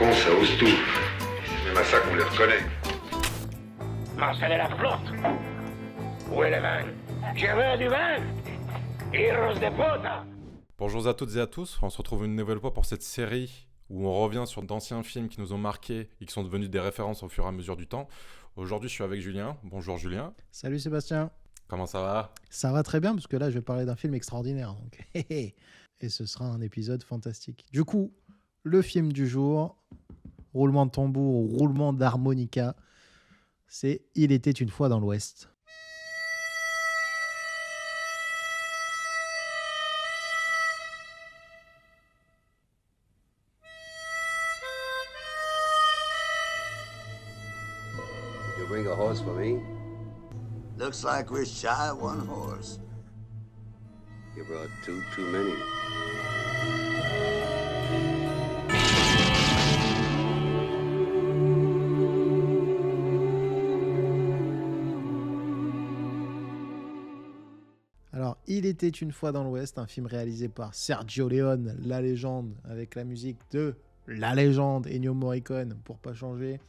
con, ça ose tout. C'est même à ça qu'on les reconnaît. Marcel est la flotte. Où est le vin? Je veux du vin. Heroes de puta. Bonjour à toutes et à tous, on se retrouve une nouvelle fois pour cette série où on revient sur d'anciens films qui nous ont marqués et qui sont devenus des références au fur et à mesure du temps. Aujourd'hui, je suis avec Julien. Bonjour Julien. Salut Sébastien. Comment ça va? Ça va très bien parce que là, je vais parler d'un film extraordinaire. Donc... et ce sera un épisode fantastique. Du coup, le film du jour, roulement de tambour ou roulement d'harmonica, c'est Il était une fois dans l'Ouest. You bring a horse for me? Looks like we're shy of one horse. You brought two too many. Alors, Il était une fois dans l'Ouest, un film réalisé par Sergio Leone, la légende, avec la musique de la légende Ennio Morricone, pour pas changer.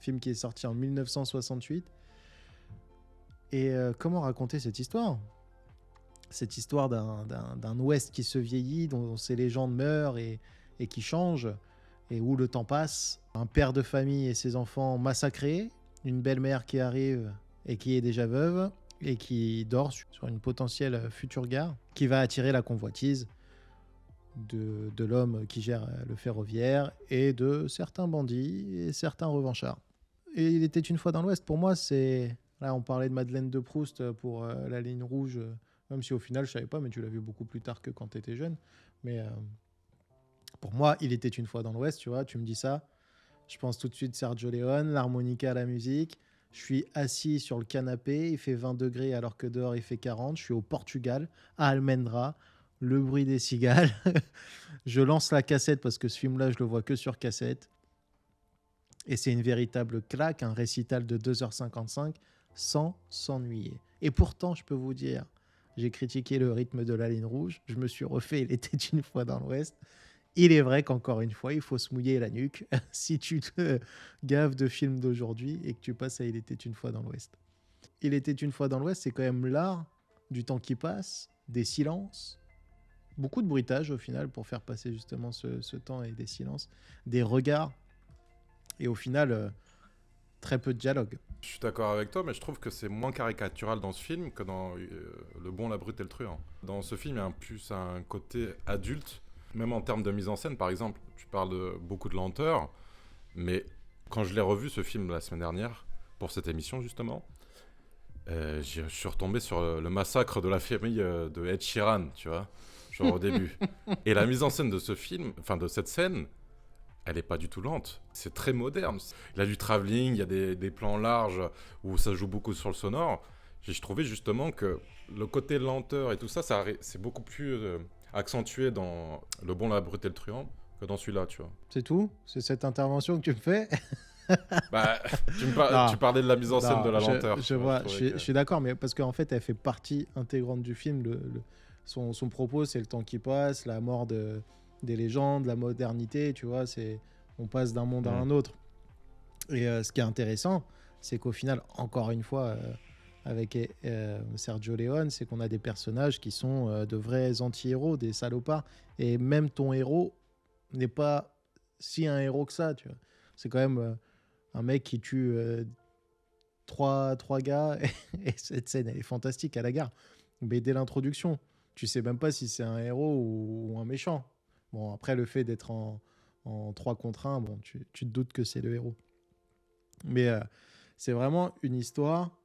Film qui est sorti en 1968. Et comment raconter cette histoire ? Cette histoire d'un Ouest qui se vieillit, dont ses légendes meurent et qui changent, et où le temps passe. Un père de famille et ses enfants massacrés, une belle-mère qui arrive et qui est déjà veuve, et qui dort sur une potentielle future gare, qui va attirer la convoitise de l'homme qui gère le ferroviaire, et de certains bandits et certains revanchards. Et Il était une fois dans l'Ouest, pour moi, c'est... Là, on parlait de Madeleine de Proust pour La Ligne Rouge, même si au final, je savais pas, mais tu l'as vu beaucoup plus tard que quand tu étais jeune. Mais pour moi, Il était une fois dans l'Ouest, tu vois, tu me dis ça, je pense tout de suite Sergio Leone, l'harmonica à la musique. Je suis assis sur le canapé, il fait 20 degrés alors que dehors il fait 40. Je suis au Portugal, à Almendra, le bruit des cigales. Je lance la cassette parce que ce film-là, je le vois que sur cassette. Et c'est une véritable claque, un récital de 2h55 sans s'ennuyer. Et pourtant, je peux vous dire, j'ai critiqué le rythme de La Ligne Rouge, je me suis refait Il était une fois dans l'Ouest. Il est vrai qu'encore une fois, il faut se mouiller la nuque si tu te gaves de films d'aujourd'hui et que tu passes à Il était une fois dans l'Ouest. Il était une fois dans l'Ouest, c'est quand même l'art du temps qui passe, des silences, beaucoup de bruitage au final pour faire passer justement ce temps et des silences, des regards et au final, très peu de dialogue. Je suis d'accord avec toi, mais je trouve que c'est moins caricatural dans ce film que dans Le Bon, la Brute et le Truand. Dans ce film, il y a plus un côté adulte, même en termes de mise en scène, par exemple. Tu parles de beaucoup de lenteur, mais quand je l'ai revu, ce film, la semaine dernière, pour cette émission, justement, je suis retombé sur le massacre de la famille de Ed Sheeran, tu vois, genre au début. Et la mise en scène de ce film, enfin de cette scène, elle n'est pas du tout lente. C'est très moderne. Il y a du travelling, il y a des plans larges où ça joue beaucoup sur le sonore. J'ai trouvé justement que le côté lenteur et tout ça, c'est beaucoup plus accentué dans Le Bon, la Brute et le Truand que dans celui-là, tu vois. C'est tout ? C'est cette intervention que tu me fais ? Bah, tu parlais de la mise en scène de la lenteur. Je suis d'accord, mais parce qu'en fait, elle fait partie intégrante du film. Son propos, c'est le temps qui passe, la mort des légendes, la modernité, tu vois, on passe d'un monde à un autre. Et ce qui est intéressant, c'est qu'au final, encore une fois, avec Sergio Leone, c'est qu'on a des personnages qui sont de vrais anti-héros, des salopards, et même ton héros n'est pas si un héros que ça, tu vois. C'est quand même un mec qui tue trois gars, et cette scène, elle est fantastique à la gare. Mais dès l'introduction, tu sais même pas si c'est un héros ou un méchant. Bon, après, le fait d'être en 3 contre 1, bon, tu te doutes que c'est le héros. Mais c'est vraiment une histoire,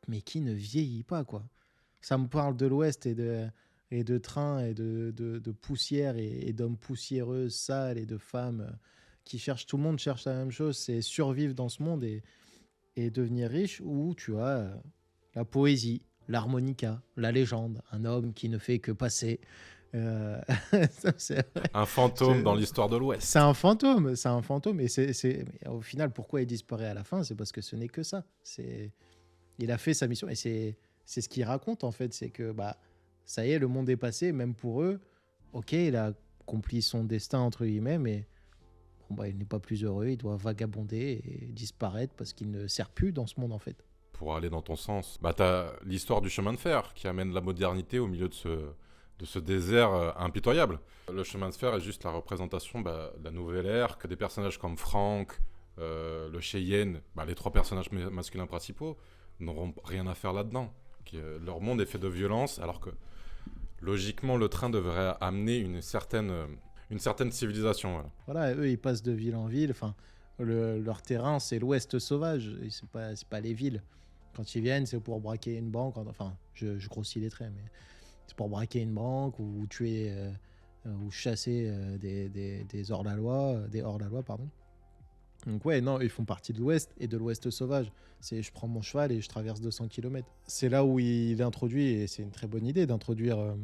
mais qui ne vieillit pas, quoi. Ça me parle de l'Ouest et de trains et de poussière et d'hommes poussiéreux, sales et de femmes qui cherchent, tout le monde cherche la même chose, c'est survivre dans ce monde et devenir riche, où tu as la poésie, l'harmonica, la légende, un homme qui ne fait que passer. Un fantôme dans l'histoire de l'Ouest. C'est un fantôme. Et mais au final, pourquoi il disparaît à la fin ? C'est parce que ce n'est que ça. Il a fait sa mission, et c'est ce qu'il raconte en fait. C'est que ça y est, le monde est passé, même pour eux. Ok, il a accompli son destin entre guillemets, mais bon, bah, il n'est pas plus heureux, il doit vagabonder et disparaître parce qu'il ne sert plus dans ce monde en fait. Pour aller dans ton sens, bah, t'as l'histoire du chemin de fer qui amène la modernité au milieu de ce désert impitoyable. Le chemin de fer est juste la représentation de la nouvelle ère, que des personnages comme Frank, le Cheyenne, les 3 personnages masculins principaux, n'auront rien à faire là-dedans. Leur monde est fait de violence, alors que logiquement, le train devrait amener une certaine civilisation. Voilà. Voilà, eux, ils passent de ville en ville. Enfin, leur terrain, c'est l'Ouest sauvage. Et c'est pas les villes. Quand ils viennent, c'est pour braquer une banque. Enfin, je grossis les traits, mais c'est pour braquer une banque ou tuer ou chasser des hors-la-loi, pardon. Donc ouais, non, ils font partie de l'Ouest et de l'Ouest sauvage. Je prends mon cheval et je traverse 200 km. C'est là où il introduit, et c'est une très bonne idée d'introduire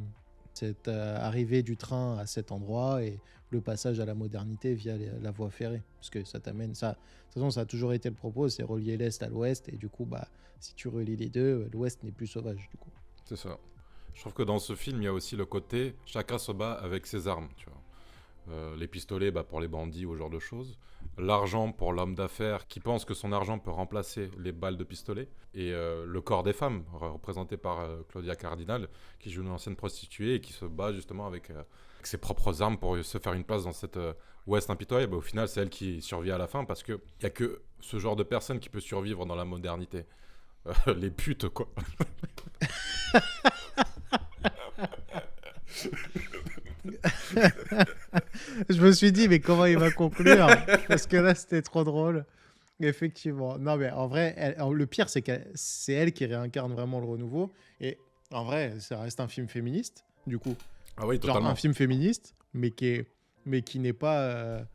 cette arrivée du train à cet endroit et le passage à la modernité via la voie ferrée. Parce que ça t'amène... De toute façon, ça a toujours été le propos, c'est relier l'Est à l'Ouest. Et du coup, si tu relis les deux, l'Ouest n'est plus sauvage, du coup. C'est ça. Je trouve que dans ce film, il y a aussi le côté chacun se bat avec ses armes, tu vois. Les pistolets pour les bandits ou ce genre de choses. L'argent pour l'homme d'affaires qui pense que son argent peut remplacer les balles de pistolet. Et le corps des femmes, représenté par Claudia Cardinal, qui joue une ancienne prostituée et qui se bat justement avec ses propres armes pour se faire une place dans cette Ouest impitoyable. Au final, c'est elle qui survit à la fin parce qu'il n'y a que ce genre de personne qui peut survivre dans la modernité. Les putes, quoi. Je me suis dit, mais comment il va conclure? Parce que là, c'était trop drôle. Effectivement. Non, mais en vrai, le pire, c'est que c'est elle qui réincarne vraiment le renouveau. Et en vrai, ça reste un film féministe, du coup. Ah oui, Genre totalement. un film féministe, mais qui n'est pas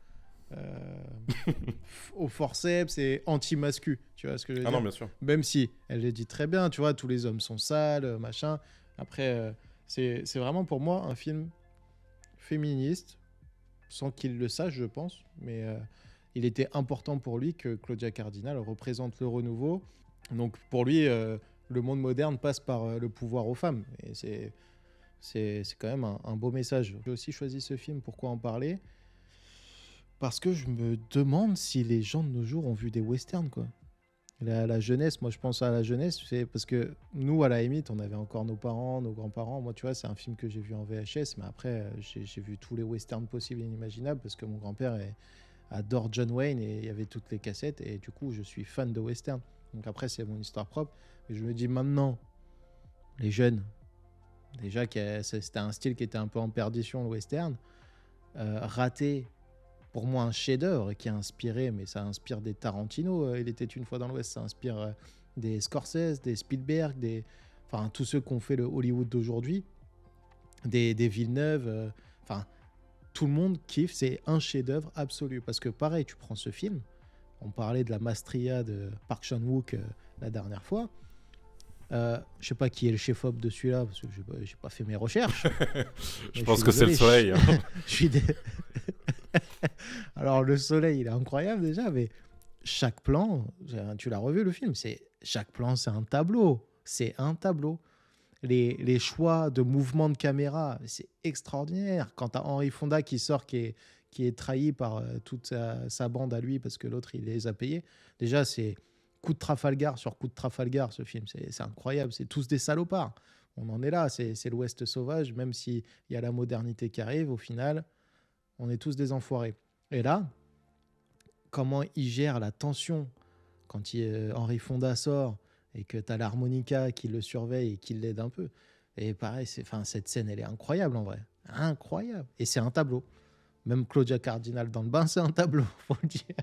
au forceps et anti-mascu. Tu vois ce que je veux Ah dire? non, bien sûr. Même si elle le dit très bien, tu vois, tous les hommes sont sales, machin. Après, c'est vraiment pour moi un film féministe, sans qu'il le sache, je pense. Mais il était important pour lui que Claudia Cardinal représente le renouveau. Donc pour lui, le monde moderne passe par le pouvoir aux femmes. Et c'est quand même un beau message. J'ai aussi choisi ce film, pourquoi en parler? Parce que je me demande si les gens de nos jours ont vu des westerns, quoi. La jeunesse, moi je pense à la jeunesse, c'est parce que nous, à la limite, on avait encore nos parents, nos grands-parents. Moi, tu vois, c'est un film que j'ai vu en VHS, mais après, j'ai vu tous les westerns possibles et inimaginables parce que mon grand-père adore John Wayne et il y avait toutes les cassettes et du coup, je suis fan de western. Donc après, c'est mon histoire propre. Et je me dis maintenant, les jeunes, déjà, c'était un style qui était un peu en perdition, le western, raté. Pour moi, un chef-d'œuvre qui a inspiré, mais ça inspire des Tarantino, Il était une fois dans l'Ouest, ça inspire des Scorsese, des Spielberg, enfin, tous ceux qui ont fait le Hollywood d'aujourd'hui, des Villeneuve, enfin, tout le monde kiffe, c'est un chef-d'œuvre absolu. Parce que pareil, tu prends ce film, on parlait de la Maestria de Park Chan-wook la dernière fois, je sais pas qui est le chef-op de celui-là, parce que j'ai pas fait mes recherches. Je pense que c'est le soleil. Alors le soleil, il est incroyable déjà, mais chaque plan, tu l'as revu le film, chaque plan, c'est un tableau. C'est un tableau. Les choix de mouvement de caméra, c'est extraordinaire. Quand tu as Henry Fonda qui sort, qui est trahi par toute sa bande à lui, parce que l'autre, il les a payés. Déjà, c'est coup de Trafalgar sur coup de Trafalgar, ce film. C'est incroyable. C'est tous des salopards. On en est là. C'est l'Ouest sauvage. Même s'il y a la modernité qui arrive, au final, on est tous des enfoirés. Et là, comment il gère la tension quand Henry Fonda sort et que tu as l'harmonica qui le surveille et qui l'aide un peu. Et pareil, cette scène, elle est incroyable en vrai. Incroyable. Et c'est un tableau. Même Claudia Cardinal dans le bain, c'est un tableau, faut le dire.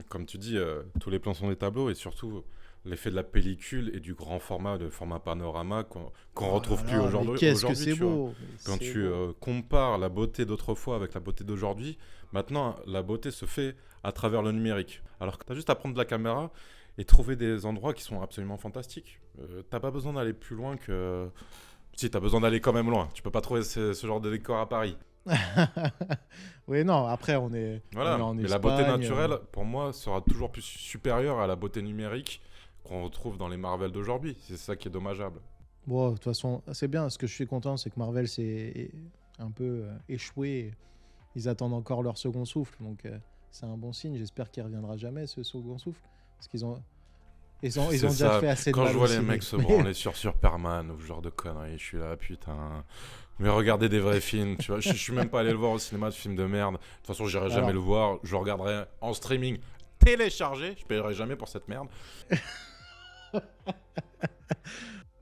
Comme tu dis, tous les plans sont des tableaux et surtout l'effet de la pellicule et du grand format, de format panorama qu'on retrouve plus aujourd'hui. Qu'est-ce que c'est beau. Quand tu compares la beauté d'autrefois avec la beauté d'aujourd'hui, maintenant la beauté se fait à travers le numérique. Alors que tu as juste à prendre de la caméra et trouver des endroits qui sont absolument fantastiques. T'as pas besoin d'aller plus loin que... Si, t'as besoin d'aller quand même loin. Tu peux pas trouver ce genre de décor à Paris. Oui, non, après on est en mais Espagne, la beauté naturelle, pour moi, sera toujours plus supérieure à la beauté numérique qu'on retrouve dans les Marvel d'aujourd'hui. C'est ça qui est dommageable. Bon, de toute façon, c'est bien. Ce que je suis content, c'est que Marvel s'est un peu échoué. Ils attendent encore leur second souffle, donc C'est un bon signe. J'espère qu'il reviendra jamais, ce second souffle. Parce qu'ils ont... Ils ont C'est déjà ça. fait assez de Quand mal je vois aussi, les mais- mecs se branler sur Superman ou ce genre de conneries, je suis là, putain. Mais regardez des vrais films, tu vois. Je suis même pas allé le voir au cinéma, ce film de merde. De toute façon, j'irai jamais Alors- le voir. Je le regarderai en streaming téléchargé. Je paierai jamais pour cette merde.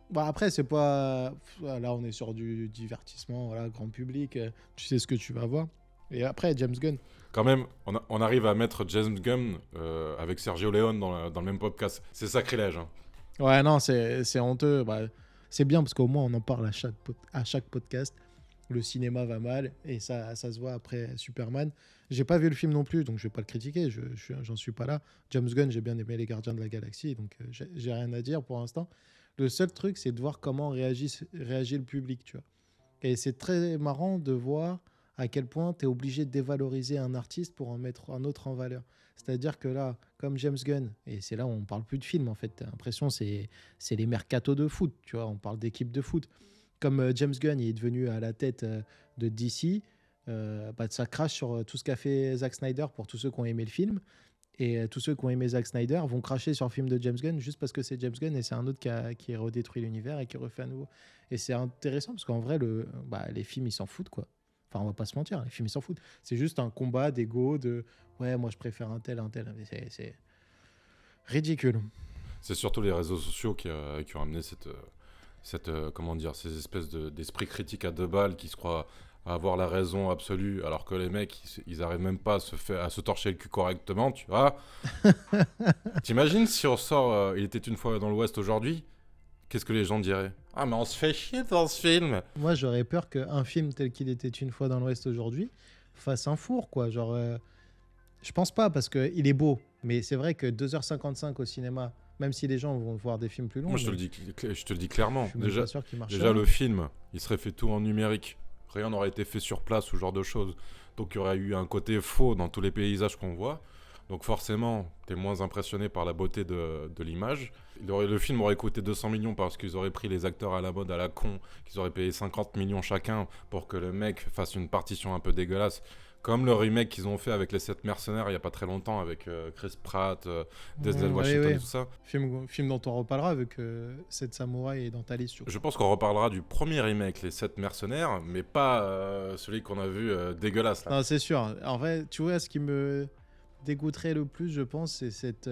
Bah après, c'est pas... Là, on est sur du divertissement, voilà, grand public. Tu sais ce que tu vas voir. Et après, James Gunn. Quand même, on arrive à mettre James Gunn avec Sergio Leone dans le même podcast. C'est sacrilège. Hein. Ouais, non, c'est honteux. Bah, c'est bien parce qu'au moins, on en parle à chaque podcast. Le cinéma va mal et ça se voit après Superman. J'ai pas vu le film non plus, donc je vais pas le critiquer. J'en suis pas là. James Gunn, j'ai bien aimé Les Gardiens de la Galaxie, donc j'ai rien à dire pour l'instant. Le seul truc, c'est de voir comment réagit le public, tu vois. Et c'est très marrant de voir à quel point tu es obligé de dévaloriser un artiste pour en mettre un autre en valeur. C'est-à-dire que là, comme James Gunn, et c'est là où on parle plus de film en fait, t'as l'impression c'est les mercatos de foot, tu vois, on parle d'équipe de foot. Comme James Gunn il est devenu à la tête de DC, bah, ça crache sur tout ce qu'a fait Zack Snyder pour tous ceux qui ont aimé le film. Et tous ceux qui ont aimé Zack Snyder vont cracher sur le film de James Gunn juste parce que c'est James Gunn et c'est un autre qui a redétruit l'univers et qui refait à nouveau. Et c'est intéressant parce qu'en vrai, les films, ils s'en foutent, quoi. Enfin, on va pas se mentir, les films, ils s'en foutent. C'est juste un combat d'ego, ouais, moi, je préfère un tel. Mais c'est ridicule. C'est surtout les réseaux sociaux qui ont amené comment dire, ces espèces d'esprit critique à deux balles qui se croient avoir la raison absolue, alors que les mecs, ils arrivent même pas à se torcher le cul correctement, tu vois. T'imagines si on sort Il était une fois dans l'Ouest aujourd'hui, qu'est-ce que les gens diraient? Ah, mais on se fait chier dans ce film. Moi, j'aurais peur qu'un film tel qu'il était une fois dans l'Ouest aujourd'hui fasse un four, quoi. Genre, je pense pas, parce qu'il est beau, mais c'est vrai que 2h55 au cinéma, même si les gens vont voir des films plus longs, Moi, je te le dis clairement. je suis même pas sûr qu'il marcherait. Déjà, le film, il serait fait tout en numérique. Rien n'aurait été fait sur place, ce genre de choses. Donc, il y aurait eu un côté faux dans tous les paysages qu'on voit. Donc, forcément, t'es moins impressionné par la beauté de l'image. Le film aurait coûté 200 millions parce qu'ils auraient pris les acteurs à la mode, à la con, qu'ils auraient payé 50 millions chacun pour que le mec fasse une partition un peu dégueulasse. Comme le remake qu'ils ont fait avec les 7 mercenaires il n'y a pas très longtemps, avec Chris Pratt, Denzel Washington, oui. tout ça. Film dont on reparlera avec 7 samouraïs et dans ta liste. Je pense qu'on reparlera du premier remake, les 7 mercenaires, mais pas celui qu'on a vu dégueulasse. Là. Non, c'est sûr. En vrai, tu vois, ce qui me dégoûterait le plus, je pense, c'est cette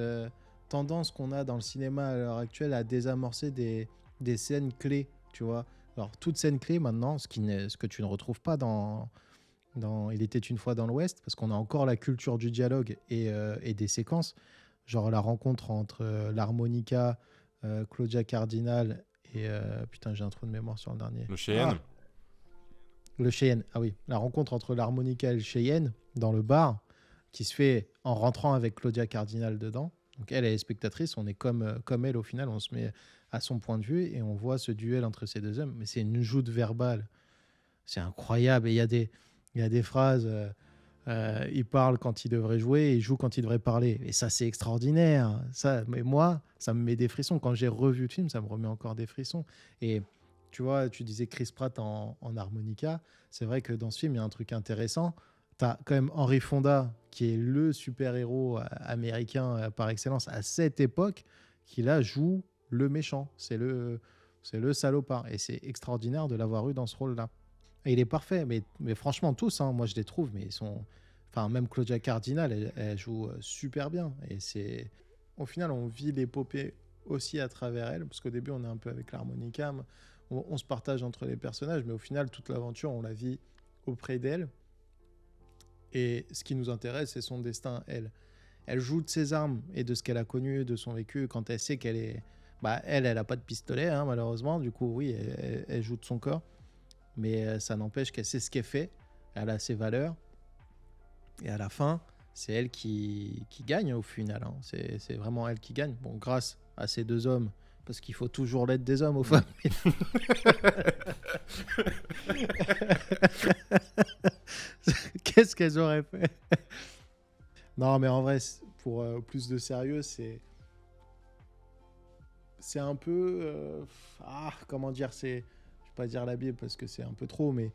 tendance qu'on a dans le cinéma à l'heure actuelle à désamorcer des scènes clés, tu vois. Alors, toute scène clé maintenant, ce que tu ne retrouves pas dans Il était une fois dans l'Ouest, parce qu'on a encore la culture du dialogue et des séquences, genre la rencontre entre l'harmonica, Claudia Cardinal et... putain, j'ai un trou de mémoire sur le dernier. Le Cheyenne. Le Cheyenne, ah oui. La rencontre entre l'harmonica et le Cheyenne dans le bar, qui se fait en rentrant avec Claudia Cardinal dedans. Donc elle est spectatrice, on est comme elle au final, on se met à son point de vue et on voit ce duel entre ces deux hommes. Mais c'est une joute verbale. C'est incroyable. Et il y a des phrases, il parle quand il devrait jouer et il joue quand il devrait parler. Et ça, c'est extraordinaire. Ça, mais moi, ça me met des frissons. Quand j'ai revu le film, ça me remet encore des frissons. Et tu vois, tu disais Chris Pratt en harmonica. C'est vrai que dans ce film, il y a un truc intéressant. Tu as quand même Henry Fonda, qui est le super-héros américain par excellence à cette époque, qui là joue le méchant. C'est le salopard. Et c'est extraordinaire de l'avoir eu dans ce rôle-là. Et il est parfait, mais franchement, tous, hein, moi je les trouve, mais ils sont. Enfin, même Claudia Cardinal, elle joue super bien. Et c'est. Au final, on vit l'épopée aussi à travers elle, parce qu'au début, on est un peu avec l'harmonica, on se partage entre les personnages, mais au final, toute l'aventure, on la vit auprès d'elle. Et ce qui nous intéresse, c'est son destin, elle. Elle joue de ses armes et de ce qu'elle a connu, de son vécu, quand elle sait qu'elle est. Bah, elle a pas de pistolet, hein, malheureusement. Du coup, oui, elle joue de son corps. Mais ça n'empêche qu'elle sait ce qu'elle fait, elle a ses valeurs, et à la fin, c'est elle qui gagne au final. Hein. C'est vraiment elle qui gagne. Bon, grâce à ces deux hommes, parce qu'il faut toujours l'aide des hommes aux femmes. Qu'est-ce qu'elles auraient fait? Non, mais en vrai, pour plus de sérieux, c'est un peu... comment dire, c'est... pas dire la Bible parce que c'est un peu trop, mais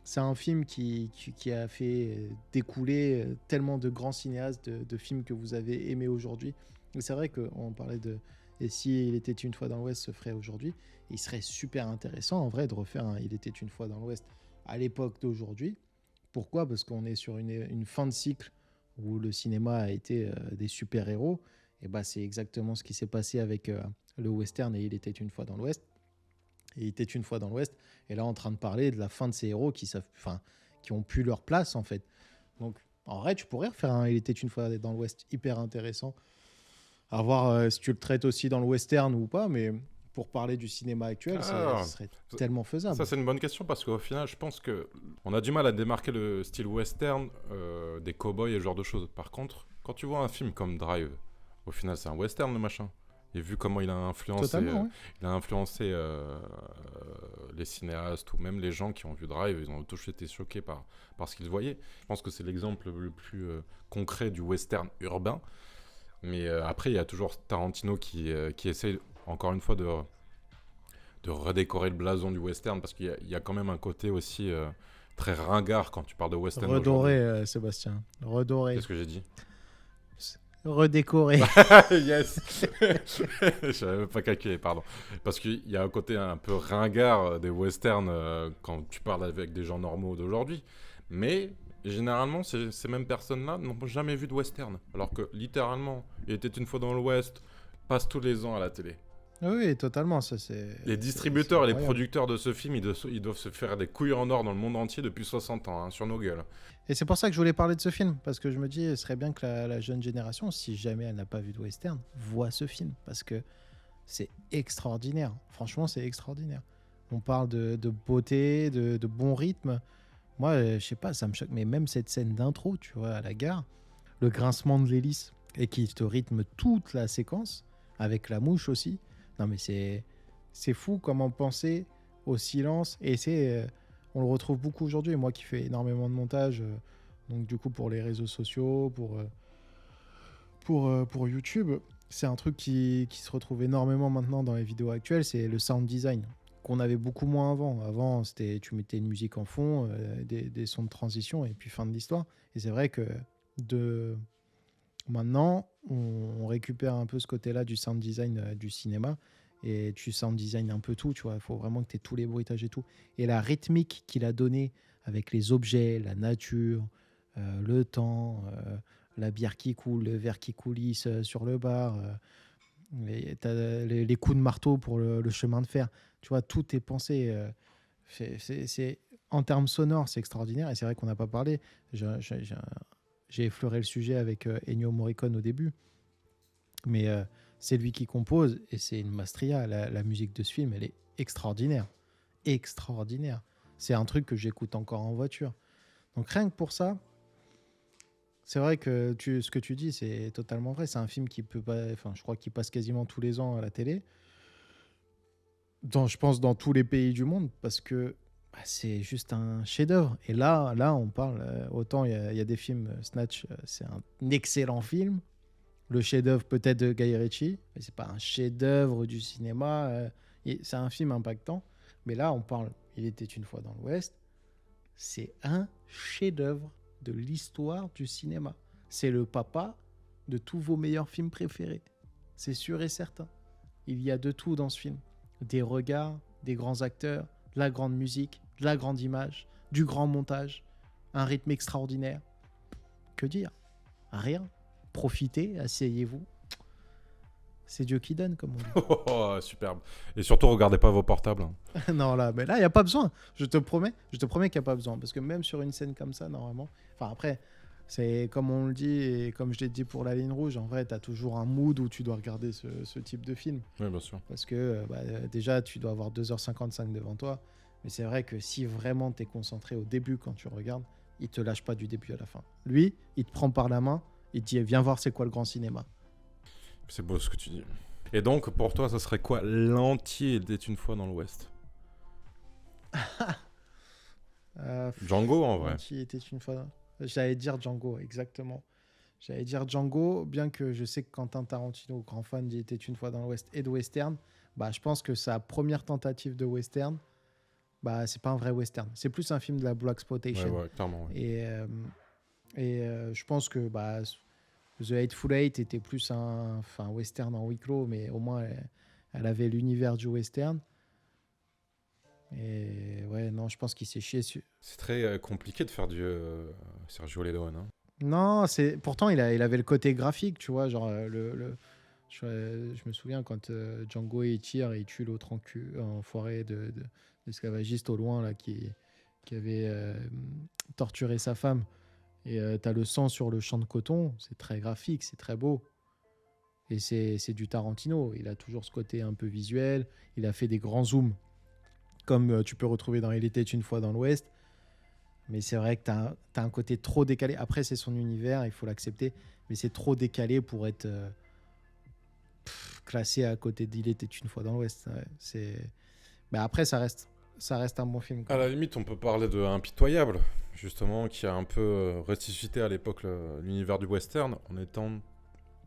c'est un film qui a fait découler tellement de grands cinéastes, de films que vous avez aimés aujourd'hui. Et c'est vrai qu'on parlait de Et si Il était une fois dans l'Ouest se ferait aujourd'hui, il serait super intéressant en vrai de refaire un Il était une fois dans l'Ouest à l'époque d'aujourd'hui. Pourquoi ? Parce qu'on est sur une fin de cycle où le cinéma a été des super-héros. Et bah, c'est exactement ce qui s'est passé avec le western et Il était une fois dans l'Ouest. Et Il était une fois dans l'Ouest. Et là, en train de parler de la fin de ces héros qui ont plus leur place, en fait. Donc, en vrai, tu pourrais refaire un Il était une fois dans l'Ouest hyper intéressant. À voir si tu le traites aussi dans le western ou pas, mais pour parler du cinéma actuel, ce serait tellement faisable. Ça, c'est une bonne question parce qu'au final, je pense qu'on a du mal à démarquer le style western des cow-boys et ce genre de choses. Par contre, quand tu vois un film comme Drive, au final, c'est un western, le machin. Et vu comment il a influencé, les cinéastes ou même les gens qui ont vu Drive, ils ont tous été choqués par ce qu'ils voyaient. Je pense que c'est l'exemple le plus concret du western urbain. Mais après, il y a toujours Tarantino qui essaye, encore une fois, de redécorer le blason du western, parce qu'il y a quand même un côté aussi très ringard quand tu parles de western. Redorer, Sébastien. Redorer. Qu'est-ce que j'ai dit ? Redécorer. Yes. Je n'avais même pas calculé, pardon. Parce qu'il y a un côté un peu ringard des westerns quand tu parles avec des gens normaux d'aujourd'hui. Mais généralement, ces mêmes personnes-là n'ont jamais vu de western. Alors que littéralement, Il était une fois dans l'Ouest passe tous les ans à la télé. Oui, totalement. Ça, c'est, les distributeurs et les incroyable. producteurs de ce film, ils doivent se faire des couilles en or dans le monde entier depuis 60 ans, hein, sur nos gueules. Et c'est pour ça que je voulais parler de ce film, parce que je me dis, ce serait bien que la jeune génération, si jamais elle n'a pas vu de western, voit ce film, parce que c'est extraordinaire. Franchement, c'est extraordinaire. On parle de beauté, de bon rythme. Moi, je sais pas, ça me choque, mais même cette scène d'intro, tu vois, à la gare, le grincement de l'hélice, et qui te rythme toute la séquence, avec la mouche aussi. Non, mais c'est fou comment penser au silence, et on le retrouve beaucoup aujourd'hui. Moi qui fais énormément de montage, donc du coup pour les réseaux sociaux, pour YouTube, c'est un truc qui se retrouve énormément maintenant dans les vidéos actuelles, c'est le sound design, qu'on avait beaucoup moins avant. Avant, c'était tu mettais une musique en fond, des sons de transition, et puis fin de l'histoire. Et c'est vrai que maintenant, on récupère un peu ce côté-là du sound design du cinéma, et tu sound design un peu tout, tu vois. Il faut vraiment que tu aies tous les bruitages et tout. Et la rythmique qu'il a donnée avec les objets, la nature, le temps, la bière qui coule, le verre qui coulisse sur le bar, t'as les coups de marteau pour le chemin de fer. Tu vois, tout est pensé. En termes sonores, c'est extraordinaire. Et c'est vrai qu'on n'a pas parlé. J'ai effleuré le sujet avec Ennio Morricone au début. Mais c'est lui qui compose et c'est une maestria. La musique de ce film, elle est extraordinaire. Extraordinaire. C'est un truc que j'écoute encore en voiture. Donc rien que pour ça, c'est vrai que ce que tu dis, c'est totalement vrai. C'est un film qui peut pas... Enfin, je crois qu'il passe quasiment tous les ans à la télé. Je pense dans tous les pays du monde, parce que c'est juste un chef-d'œuvre. Et là, on parle... autant il y a des films, Snatch, c'est un excellent film. Le chef-d'œuvre peut-être de Guy Ritchie, mais c'est pas un chef-d'œuvre du cinéma. C'est un film impactant. Mais là, on parle Il était une fois dans l'Ouest. C'est un chef-d'œuvre de l'histoire du cinéma. C'est le papa de tous vos meilleurs films préférés. C'est sûr et certain. Il y a de tout dans ce film. Des regards, des grands acteurs, de la grande musique, de la grande image, du grand montage, un rythme extraordinaire. Que dire ? Rien. Profitez, asseyez-vous. C'est Dieu qui donne, comme on dit. Oh, superbe. Et surtout, regardez pas vos portables. Hein. Non, mais là, il n'y a pas besoin. Je te promets qu'il n'y a pas besoin. Parce que même sur une scène comme ça, normalement... Enfin, après, c'est comme on le dit, et comme je l'ai dit pour La Ligne Rouge, en vrai, tu as toujours un mood où tu dois regarder ce type de film. Oui, bien sûr. Parce que déjà, tu dois avoir 2h55 devant toi. Mais c'est vrai que si vraiment tu es concentré au début quand tu regardes, il te lâche pas du début à la fin. Lui, il te prend par la main, il te dit « Viens voir c'est quoi le grand cinéma ». C'est beau ce que tu dis. Et donc, pour toi, ça serait quoi l'entier d'être une fois dans l'Ouest Django, en vrai. L'entier était une fois... J'allais dire Django, exactement. J'allais dire Django, bien que je sais que Quentin Tarantino, grand fan d'Il était une fois dans l'Ouest et de western, je pense que sa première tentative de western, bah, c'est pas un vrai western. C'est plus un film de la Black Exploitation. Ouais, clairement. Ouais. Je pense que bah, The Hateful Eight était plus un western en huis clos, mais au moins elle avait l'univers du western. Et ouais, non, je pense qu'il s'est chié sur... C'est très compliqué de faire du Sergio Leone. Hein. Non, pourtant il avait le côté graphique, tu vois, genre je me souviens quand Django il tire et il tue l'autre enfoiré d'esclavagiste au loin là qui avait torturé sa femme. Et t'as le sang sur le champ de coton, c'est très graphique, c'est très beau. Et c'est du Tarantino, il a toujours ce côté un peu visuel, il a fait des grands zooms, comme tu peux retrouver dans Il était une fois dans l'Ouest. Mais c'est vrai que t'as un côté trop décalé. Après, c'est son univers, il faut l'accepter, mais c'est trop décalé pour être classé à côté d'Il était une fois dans l'Ouest. Ouais, mais après, ça reste un bon film. À la limite, on peut parler de Impitoyable, justement, qui a un peu ressuscité à l'époque l'univers du western, en étant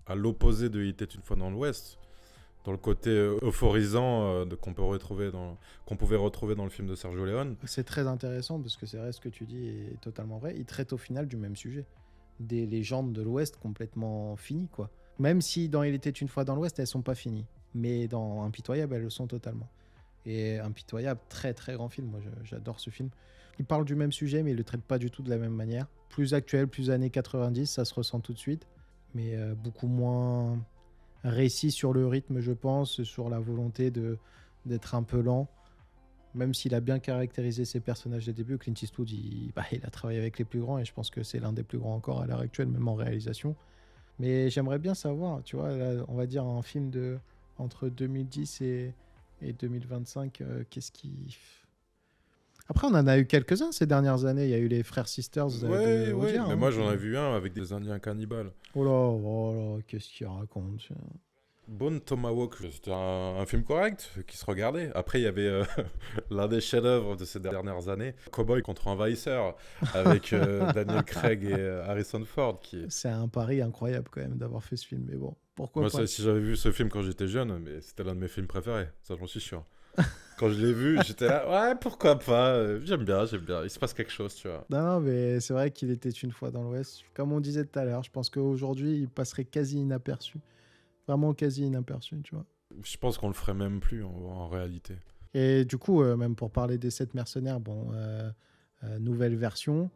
à l'opposé de Il était une fois dans l'Ouest, dans le côté euphorisant qu'on pouvait retrouver dans le film de Sergio Leone. C'est très intéressant parce que c'est vrai, ce que tu dis est totalement vrai. Il traite au final du même sujet, des légendes de l'Ouest complètement finies, quoi. Même si dans Il était une fois dans l'Ouest, elles sont pas finies, mais dans Impitoyable, elles le sont totalement. Et Impitoyable, très très grand film, moi j'adore ce film. Il parle du même sujet, mais il le traite pas du tout de la même manière. Plus actuel, plus années 90, ça se ressent tout de suite, mais beaucoup moins récit sur le rythme, je pense, sur la volonté d'être un peu lent. Même s'il a bien caractérisé ses personnages dès le début, Clint Eastwood, il a travaillé avec les plus grands, et je pense que c'est l'un des plus grands encore à l'heure actuelle, même en réalisation. Mais j'aimerais bien savoir, tu vois, là, on va dire un film entre 2010 et 2025, qu'est-ce qui... Après, on en a eu quelques-uns ces dernières années. Il y a eu les Frères Sisters de Audiard, mais hein, moi j'en ai vu un avec des Indiens cannibales. Oh là, qu'est-ce qu'il raconte ça. Bone Tomahawk, c'était un film correct qui se regardait. Après, il y avait l'un des chefs-d'œuvre de ces dernières années, Cowboy contre envahisseur, avec Daniel Craig et Harrison Ford. C'est un pari incroyable quand même d'avoir fait ce film, mais bon, pourquoi moi, pas. Si j'avais vu ce film quand j'étais jeune, mais c'était l'un de mes films préférés, ça j'en suis sûr. Quand je l'ai vu, j'étais là, ouais, pourquoi pas, j'aime bien, il se passe quelque chose, tu vois. Non, mais c'est vrai qu'il était une fois dans l'Ouest. Comme on disait tout à l'heure, je pense qu'aujourd'hui, il passerait quasi inaperçu. Vraiment quasi inaperçu, tu vois. Je pense qu'on le ferait même plus en réalité. Et du coup, même pour parler des 7 mercenaires, nouvelle version,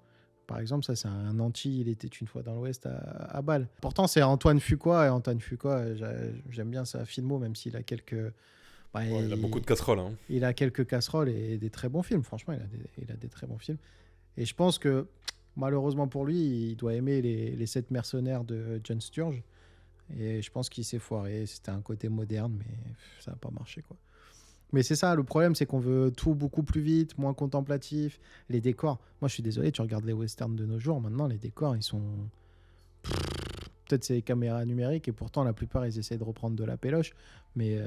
par exemple, ça c'est un anti, il était une fois dans l'Ouest à Bâle. Pourtant, c'est Antoine Fuqua, et Antoine Fuqua, j'aime bien sa filmo, même s'il a quelques... il a beaucoup de casseroles. Hein. Il a quelques casseroles et des très bons films, franchement, il a des très bons films. Et je pense que, malheureusement pour lui, il doit aimer les 7 mercenaires de John Sturge. Et je pense qu'il s'est foiré. C'était un côté moderne, mais ça n'a pas marché, quoi. Mais c'est ça, le problème, c'est qu'on veut tout beaucoup plus vite, moins contemplatif. Les décors, moi je suis désolé, tu regardes les westerns de nos jours, maintenant les décors, ils sont... Peut-être c'est les caméras numériques, et pourtant la plupart, ils essaient de reprendre de la péloche. Mais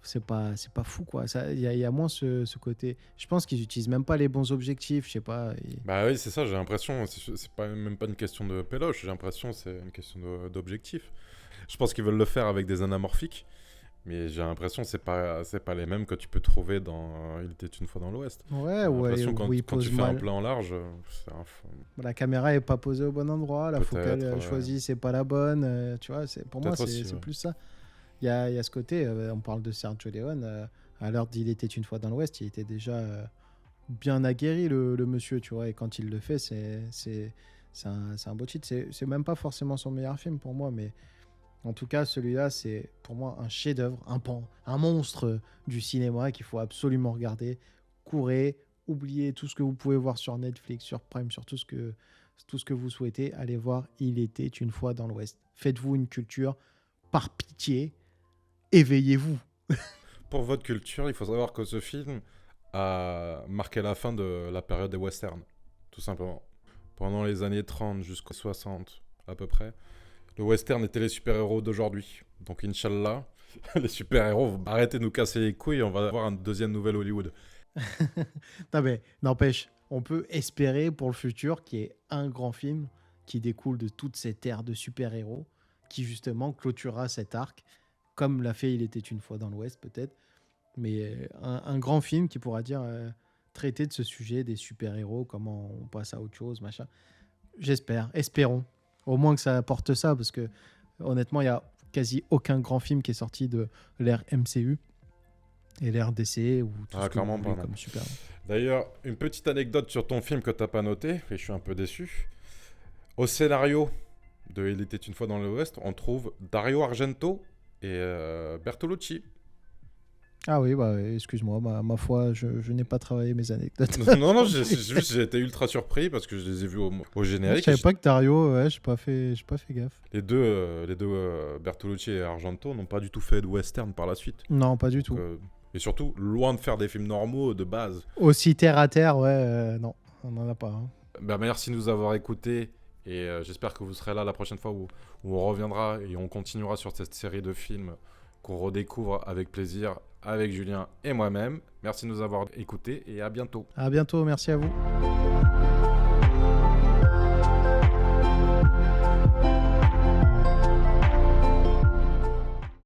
c'est pas fou, quoi. Il y a moins ce côté... Je pense qu'ils utilisent même pas les bons objectifs, je sais pas. Bah oui, c'est ça, j'ai l'impression. C'est même pas une question de péloche, j'ai l'impression que c'est une question d'objectif. Je pense qu'ils veulent le faire avec des anamorphiques, mais j'ai l'impression que c'est pas les mêmes que tu peux trouver dans Il était une fois dans l'Ouest. Ouais, j'ai l'impression quand tu fais un mal. plan large, La caméra est pas posée au bon endroit, la focale choisie, c'est pas la bonne. Tu vois, pour moi, c'est plus ça. Il y a ce côté, on parle de Sergio Leone, à l'heure d'Il était une fois dans l'Ouest, il était déjà bien aguerri, le monsieur, tu vois, et quand il le fait, c'est un beau titre. C'est même pas forcément son meilleur film pour moi, mais en tout cas, celui-là, c'est pour moi un chef-d'œuvre, un monstre du cinéma qu'il faut absolument regarder. Courez, oubliez tout ce que vous pouvez voir sur Netflix, sur Prime, sur tout ce que vous souhaitez. Allez voir Il était une fois dans l'Ouest. Faites-vous une culture, par pitié, éveillez-vous. Pour votre culture, il faut savoir que ce film a marqué la fin de la période des westerns, tout simplement. Pendant les années 30 jusqu'aux 60, à peu près, le western était les super-héros d'aujourd'hui. Donc, Inch'Allah, les super-héros vont arrêter de nous casser les couilles et on va avoir un deuxième nouvel Hollywood. Non, mais n'empêche, on peut espérer pour le futur qu'il y ait un grand film qui découle de toute cette ère de super-héros qui, justement, clôturera cet arc, comme l'a fait Il était une fois dans l'Ouest, peut-être. Mais un grand film qui pourra dire traiter de ce sujet des super-héros, comment on passe à autre chose, machin. J'espère, espérons. Au moins que ça apporte ça, parce que honnêtement, il y a quasi aucun grand film qui est sorti de l'ère MCU et l'ère DC ou tout ce que clairement vous voulez pas, non. comme super. D'ailleurs, une petite anecdote sur ton film que t'as pas noté, et je suis un peu déçu. Au scénario de Il était une fois dans l'Ouest, on trouve Dario Argento et Bertolucci. Ah oui, bah excuse-moi, ma foi, je n'ai pas travaillé mes anecdotes. non, j'ai été ultra surpris parce que je les ai vus au Je générique. savais pas que Dario, ouais, j'ai pas fait gaffe. Les deux Bertolucci et Argento n'ont pas du tout fait de western par la suite. Non, pas du tout. Donc, et surtout, loin de faire des films normaux de base. Aussi terre à terre, ouais, non, on n'en a pas. Hein. Bah, merci de nous avoir écoutés et j'espère que vous serez là la prochaine fois où on reviendra et on continuera sur cette série de films qu'on redécouvre avec plaisir avec Julien et moi-même. Merci de nous avoir écoutés et à bientôt. À bientôt, merci à vous.